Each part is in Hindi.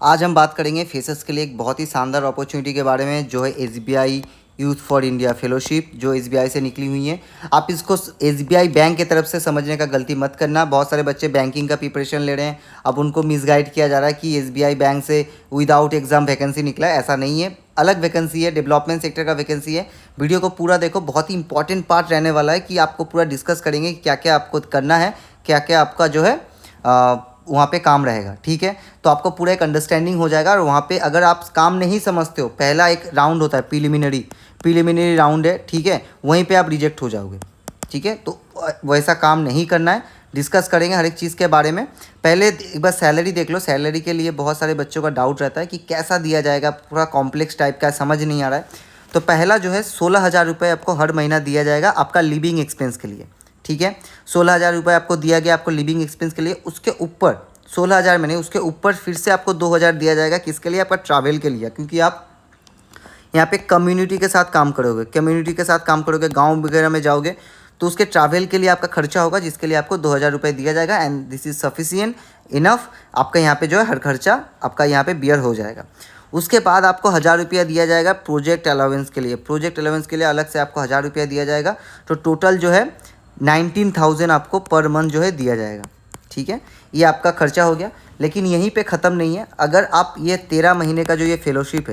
आज हम बात करेंगे फ्रेशर्स के लिए एक बहुत ही शानदार अपॉर्चुनिटी के बारे में, जो है SBI youth for India fellowship, जो एसबीआई से निकली हुई है। आप इसको एसबीआई बैंक की तरफ से समझने का गलती मत करना। बहुत सारे बच्चे बैंकिंग का प्रिपरेशन ले रहे हैं, अब उनको मिसगाइड किया जा रहा है कि एसबीआई बैंक से विदाउट एग्जाम वैकेंसी निकला है। ऐसा नहीं है, अलग वैकेंसी है, डेवलपमेंट सेक्टर का वैकेंसी है। वीडियो को पूरा देखो, बहुत ही इंपॉर्टेंट पार्ट रहने वाला है कि आपको पूरा डिस्कस करेंगे कि क्या क्या आपको करना है, क्या क्या आपका जो है वहाँ पे काम रहेगा। ठीक है, तो आपको पूरा एक अंडरस्टैंडिंग हो जाएगा। और वहाँ पे अगर आप काम नहीं समझते हो, पहला एक राउंड होता है प्रीलिमिनरी राउंड है, ठीक है, वहीं पे आप रिजेक्ट हो जाओगे। ठीक है, तो वैसा काम नहीं करना है। डिस्कस करेंगे हर एक चीज़ के बारे में। पहले एक बार सैलरी देख लो। सैलरी के लिए बहुत सारे बच्चों का डाउट रहता है कि कैसा दिया जाएगा, पूरा कॉम्प्लेक्स टाइप का समझ नहीं आ रहा है। तो पहला जो है 16,000 रुपये आपको हर महीना दिया जाएगा आपका लिविंग एक्सपेंस के लिए। ठीक है, 16,000 रुपये आपको दिया गया आपको लिविंग एक्सपेंस के लिए। उसके ऊपर 16,000 में नहीं, उसके ऊपर फिर से आपको 2,000 दिया जाएगा। किसके लिए? आपका ट्रैवल के लिए, क्योंकि आप यहाँ पे कम्युनिटी के साथ काम करोगे, गाँव वगैरह में जाओगे, तो उसके ट्रैवल के लिए आपका खर्चा होगा, जिसके लिए आपको 2,000 रुपये दिया जाएगा। And this is sufficient enough. आपका यहाँ पे जो है हर खर्चा आपका यहाँ पे बियर हो जाएगा। उसके बाद आपको 1,000 रुपया दिया जाएगा प्रोजेक्ट अलाउंस के लिए। प्रोजेक्ट अलाउंस के लिए अलग से आपको 1,000 रुपया दिया जाएगा। तो टोटल जो है 19,000 आपको पर मंथ जो है दिया जाएगा। ठीक है, ये आपका खर्चा हो गया। लेकिन यहीं पे ख़त्म नहीं है। अगर आप ये 13 महीने का जो ये फेलोशिप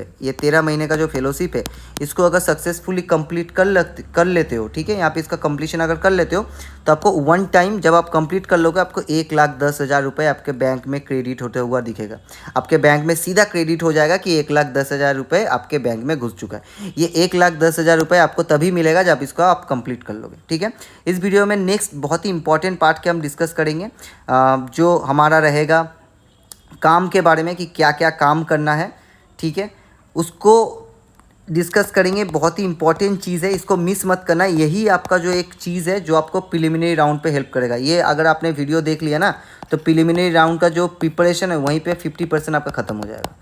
है, इसको अगर सक्सेसफुली कंप्लीट कर लेते हो, ठीक है, यहाँ पे इसका कंप्लीशन अगर कर लेते हो, तो आपको वन टाइम जब आप कंप्लीट कर लोगे, आपको 1,10,000 रुपये आपके बैंक में क्रेडिट होते हुआ दिखेगा। आपके बैंक में सीधा क्रेडिट हो जाएगा कि 1,10,000 रुपये आपके बैंक में घुस चुका है। ये 1,10,000 रुपये आपको तभी मिलेगा जब इसको आप कंप्लीट कर लोगे। ठीक है, इस वीडियो में नेक्स्ट बहुत ही इंपॉर्टेंट पार्ट के हम डिस्कस करेंगे, जो हमारा रहेगा काम के बारे में कि क्या क्या काम करना है। ठीक है, उसको डिस्कस करेंगे। बहुत ही इंपॉर्टेंट चीज़ है, इसको मिस मत करना। यही आपका जो एक चीज़ है जो आपको प्रिलिमिनरी राउंड पे हेल्प करेगा। ये अगर आपने वीडियो देख लिया ना, तो प्रिलिमिनरी राउंड का जो प्रिपरेशन है वहीं पे 50% आपका ख़त्म हो जाएगा।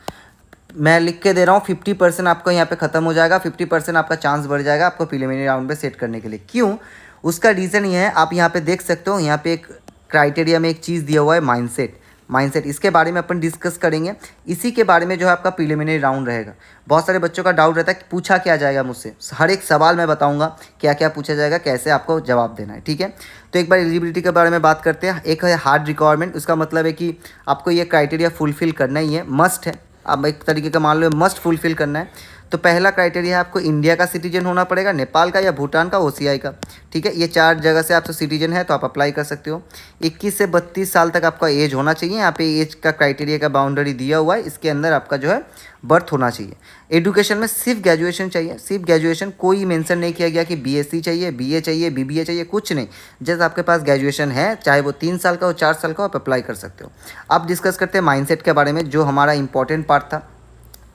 मैं लिख के दे रहा हूँ, 50% आपका यहाँ पे ख़त्म हो जाएगा। 50% आपका चांस बढ़ जाएगा आपको प्रिलिमिनरी राउंड पे सेट करने के लिए। क्यों? उसका रीज़न ये है, आप यहाँ पे देख सकते हो, यहाँ पे एक क्राइटेरिया में एक चीज़ दिया हुआ है, माइंडसेट। इसके बारे में अपन डिस्कस करेंगे। इसी के बारे में जो है आपका प्रिलिमिनरी राउंड रहेगा। बहुत सारे बच्चों का डाउट रहता है कि पूछा क्या जाएगा मुझसे। हर एक सवाल मैं बताऊंगा क्या क्या पूछा जाएगा, कैसे आपको जवाब देना है। ठीक है, तो एक बार एलिजिबिलिटी के बारे में बात करते हैं। एक है हार्ड रिक्वायरमेंट। उसका मतलब है कि आपको ये क्राइटेरिया फुलफिल करना ही है, मस्ट है। अब एक तरीके का मान लो मस्ट फुलफिल करना है। तो पहला क्राइटेरिया है, आपको इंडिया का सिटीजन होना पड़ेगा, नेपाल का या भूटान का, ओसीआई का। ठीक है, ये 4 जगह से आपसे सिटीजन है तो आप अप्लाई कर सकते हो। 21 से 32 साल तक आपका एज होना चाहिए। यहाँ पे एज का क्राइटेरिया का बाउंड्री दिया हुआ है, इसके अंदर आपका जो है बर्थ होना चाहिए। एजुकेशन में सिर्फ ग्रेजुएशन चाहिए, सिर्फ ग्रेजुएशन। कोई मेंशन नहीं किया गया कि बीएससी चाहिए, बीए चाहिए, बीबीए चाहिए, कुछ नहीं। जस्ट आपके पास ग्रेजुएशन है, चाहे वो 3 साल का हो, 4 साल का हो, आप अप्लाई कर सकते हो। अब डिस्कस करते हैं माइंडसेट के बारे में, जो हमारा इंपॉर्टेंट पार्ट था।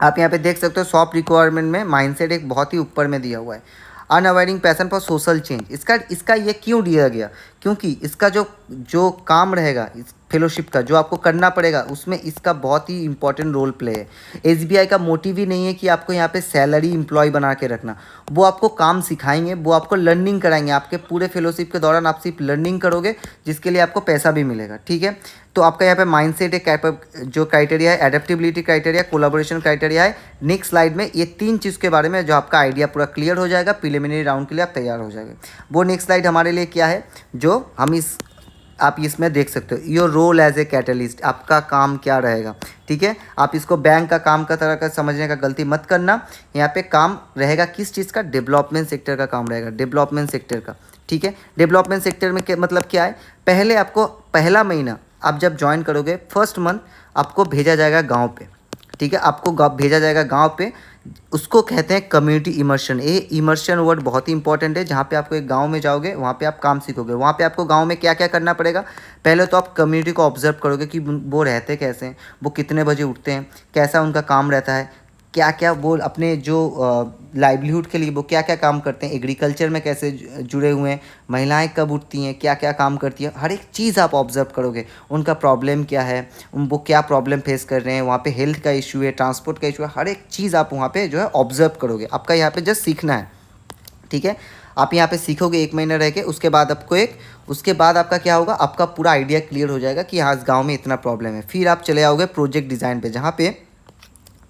आप यहाँ पे देख सकते हो, सॉफ्ट रिक्वायरमेंट में माइंडसेट एक बहुत ही ऊपर में दिया हुआ है। अनअवॉइडिंग पैशन फॉर सोशल चेंज। इसका ये क्यों दिया गया? क्योंकि इसका जो काम रहेगा इस फेलोशिप का, जो आपको करना पड़ेगा, उसमें इसका बहुत ही इंपॉर्टेंट रोल प्ले है। एसबीआई का मोटिव ही नहीं है कि आपको यहाँ पे सैलरी एम्प्लॉय बना के रखना। वो आपको काम सिखाएंगे, वो आपको लर्निंग कराएंगे। आपके पूरे फेलोशिप के दौरान आप सिर्फ लर्निंग करोगे, जिसके लिए आपको पैसा भी मिलेगा। ठीक है, तो आपका यहाँ पे माइंडसेट एक जो क्राइटेरिया है, एडेप्टेबिलिटी क्राइटेरिया, कोलैबोरेशन क्राइटेरिया है। नेक्स्ट स्लाइड में ये 3 चीज़ के बारे में जो आपका आइडिया पूरा क्लियर हो जाएगा, प्रिलिमिनरी राउंड के लिए आप तैयार हो जाएंगे। वो नेक्स्ट स्लाइड हमारे लिए क्या है, जो हम आप इसमें देख सकते हो, your role as a catalyst. आपका काम क्या रहेगा? ठीक है, आप इसको बैंक का काम का तरह का समझने का गलती मत करना। यहाँ पे काम रहेगा किस चीज़ का? डेवलपमेंट सेक्टर का काम रहेगा, डेवलपमेंट सेक्टर का। ठीक है, डेवलपमेंट सेक्टर में मतलब क्या है? पहले आपको पहला महीना आप जब ज्वाइन करोगे, फर्स्ट मंथ आपको भेजा जाएगा गाँव पे। ठीक है, आपको भेजा जाएगा गाँव पे। उसको कहते हैं कम्युनिटी इमर्शन। ये इमर्शन वर्ड बहुत ही इंपॉर्टेंट है। जहाँ पे आपको एक गांव में जाओगे, वहाँ पे आप काम सीखोगे। वहाँ पे आपको गांव में क्या क्या करना पड़ेगा? पहले तो आप कम्युनिटी को ऑब्जर्व करोगे कि वो रहते कैसे हैं, वो कितने बजे उठते हैं, कैसा उनका काम रहता है, क्या क्या वो अपने जो लाइवलीहुड के लिए वो क्या क्या काम करते हैं, एग्रीकल्चर में कैसे जुड़े हुए हैं, महिलाएं कब उठती हैं, क्या क्या काम करती हैं, हर एक चीज़ आप ऑब्जर्व करोगे। उनका प्रॉब्लम क्या है, वो क्या प्रॉब्लम फेस कर रहे हैं, वहाँ पे हेल्थ का इशू है, ट्रांसपोर्ट का इशू है, हर एक चीज़ आप वहाँ पे जो है ऑब्जर्व करोगे। आपका यहाँ पे जस्ट सीखना है। ठीक है, आप यहाँ पे सीखोगे 1 महीना रह के, उसके बाद आपका क्या होगा, आपका पूरा आइडिया क्लियर हो जाएगा कि हाँ इस गाँव में इतना प्रॉब्लम है। फिर आप चले आओगे प्रोजेक्ट डिज़ाइन पे, जहाँ पे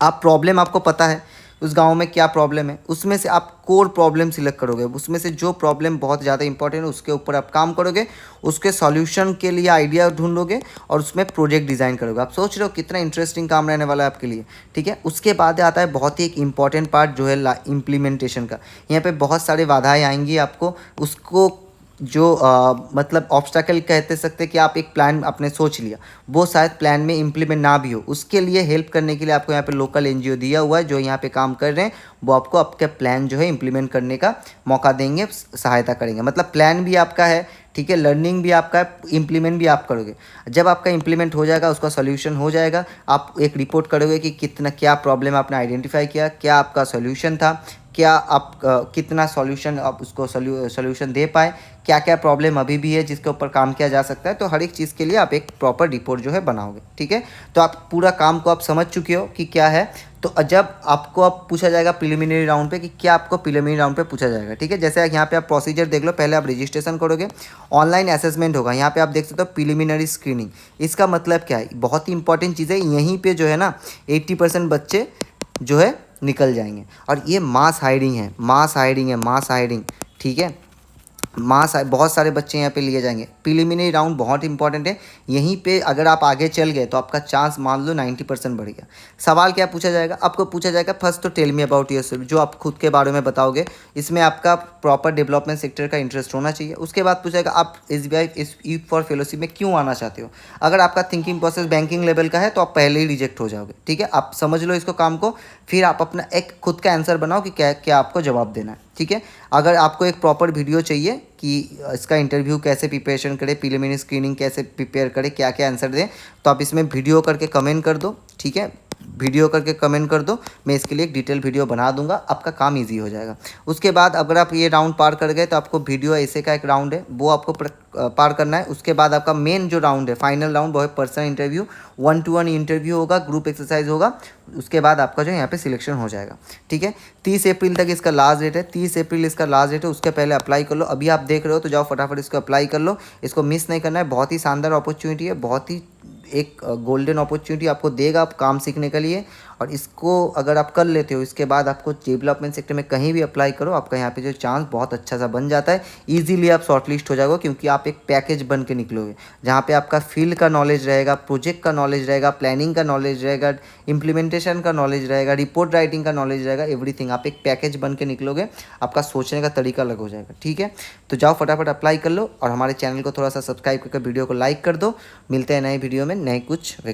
आप प्रॉब्लम, आपको पता है उस गांव में क्या प्रॉब्लम है, उसमें से आप कोर प्रॉब्लम सिलेक्ट करोगे, उसमें से जो प्रॉब्लम बहुत ज़्यादा इंपॉर्टेंट है उसके ऊपर आप काम करोगे, उसके सॉल्यूशन के लिए आइडिया ढूंढोगे और उसमें प्रोजेक्ट डिज़ाइन करोगे। आप सोच रहे हो कितना इंटरेस्टिंग काम रहने वाला है आपके लिए, ठीक है। उसके बाद आता है बहुत ही एक इंपॉर्टेंट पार्ट जो है इम्प्लीमेंटेशन का। यहाँ पे बहुत सारे बाधाएं आएंगी आपको, उसको जो मतलब ऑब्स्टैकल कहते सकते कि आप एक प्लान आपने सोच लिया, वो शायद प्लान में इम्प्लीमेंट ना भी हो, उसके लिए हेल्प करने के लिए आपको यहाँ पे लोकल एनजीओ दिया हुआ है जो यहाँ पे काम कर रहे हैं, वो आपको आपके प्लान जो है इम्प्लीमेंट करने का मौका देंगे, सहायता करेंगे। मतलब प्लान भी आपका है, ठीक है, लर्निंग भी आपका है, इम्प्लीमेंट भी आप करोगे। जब आपका इम्प्लीमेंट हो जाएगा, उसका सोल्यूशन हो जाएगा, आप एक रिपोर्ट करोगे कि कितना क्या प्रॉब्लम आपने आइडेंटिफाई किया, क्या आपका सोल्यूशन था, क्या आप कितना सॉल्यूशन आप उसको सोल्यूशन दे पाए, क्या क्या प्रॉब्लम अभी भी है जिसके ऊपर काम किया जा सकता है। तो हर एक चीज़ के लिए आप एक प्रॉपर रिपोर्ट जो है बनाओगे, ठीक है। तो आप पूरा काम को आप समझ चुके हो कि क्या है। तो जब आपको अब पूछा जाएगा प्रिलिमिनरी राउंड पे कि क्या आपको प्रिलिमिनरी राउंड पे पूछा जाएगा, ठीक है। जैसे यहाँ पे आप प्रोसीजर देख लो, पहले आप रजिस्ट्रेशन करोगे, ऑनलाइन असेसमेंट होगा, यहाँ पे आप देख सकते हो प्रिलिमिनरी स्क्रीनिंग। इसका मतलब क्या है, बहुत ही इंपॉर्टेंट चीज़ है, यहीं पे जो है ना 80% बच्चे जो है निकल जाएंगे। और ये मास हायरिंग है, मास हायरिंग, ठीक है। बहुत सारे बच्चे यहाँ पे लिए जाएंगे। प्रिलिमिनरी राउंड बहुत इंपॉर्टेंट है, यहीं पे अगर आप आगे चल गए तो आपका चांस मान लो 90% बढ़ गया। सवाल क्या पूछा जाएगा, आपको पूछा जाएगा फर्स्ट तो टेल मी अबाउट योरसेल्फ, जो आप खुद के बारे में बताओगे, इसमें आपका प्रॉपर डेवलपमेंट सेक्टर का इंटरेस्ट होना चाहिए। उसके बाद पूछा जाएगा आप SBI यूथ फॉर फेलोशिप में क्यों आना चाहते हो। अगर आपका थिंकिंग प्रोसेस बैंकिंग लेवल का है तो आप पहले ही रिजेक्ट हो जाओगे, ठीक है। आप समझ लो इसको काम को, फिर आप अपना एक खुद का आंसर बनाओ कि क्या क्या आपको जवाब देना है, ठीक है। अगर आपको एक प्रॉपर वीडियो चाहिए कि इसका इंटरव्यू कैसे प्रिपरेशन करें, प्रिलिमिनरी स्क्रीनिंग कैसे प्रिपेयर करें, क्या क्या आंसर दें, तो आप इसमें वीडियो करके कमेंट कर दो, ठीक है। वीडियो करके कमेंट कर दो, मैं इसके लिए एक डिटेल वीडियो बना दूंगा, आपका काम इजी हो जाएगा। उसके बाद अगर आप ये राउंड पार कर गए तो आपको वीडियो ऐसे का एक राउंड है वो आपको पार करना है। उसके बाद आपका मेन जो राउंड है, फाइनल राउंड, वो है पर्सनल इंटरव्यू, 1-to-1 इंटरव्यू होगा, ग्रुप एक्सरसाइज होगा। उसके बाद आपका जो यहाँ पे सिलेक्शन हो जाएगा, ठीक है। 30 अप्रैल तक इसका लास्ट डेट है, 30 अप्रैल इसका लास्ट डेट है। उसके पहले अप्लाई कर लो, अभी आप देख रहे हो तो जाओ फटाफट इसको अप्लाई कर लो, इसको मिस नहीं करना है। बहुत ही शानदार अपॉर्चुनिटी है, बहुत ही एक गोल्डन अपॉर्चुनिटी आपको देगा आप काम सीखने के लिए। और इसको अगर आप कर लेते हो, इसके बाद आपको डेवलपमेंट सेक्टर में कहीं भी अप्लाई करो, आपका यहाँ पे जो चांस बहुत अच्छा सा बन जाता है। इजीली आप शॉर्टलिस्ट हो जाओगे, क्योंकि आप एक पैकेज बन के निकलोगे, जहाँ पे आपका फील्ड का नॉलेज रहेगा, प्रोजेक्ट का नॉलेज रहेगा, प्लानिंग का नॉलेज रहेगा, इम्प्लीमेंटेशन का नॉलेज रहेगा, रिपोर्ट राइटिंग का नॉलेज रहेगा, एवरीथिंग। आप एक पैकेज बन के निकलोगे, आपका सोचने का तरीका अलग हो जाएगा, ठीक है। तो जाओ फटाफट अप्लाई कर लो और हमारे चैनल को थोड़ा सा सब्सक्राइब करके वीडियो को लाइक कर दो। मिलते हैं नए वीडियो में नए कुछ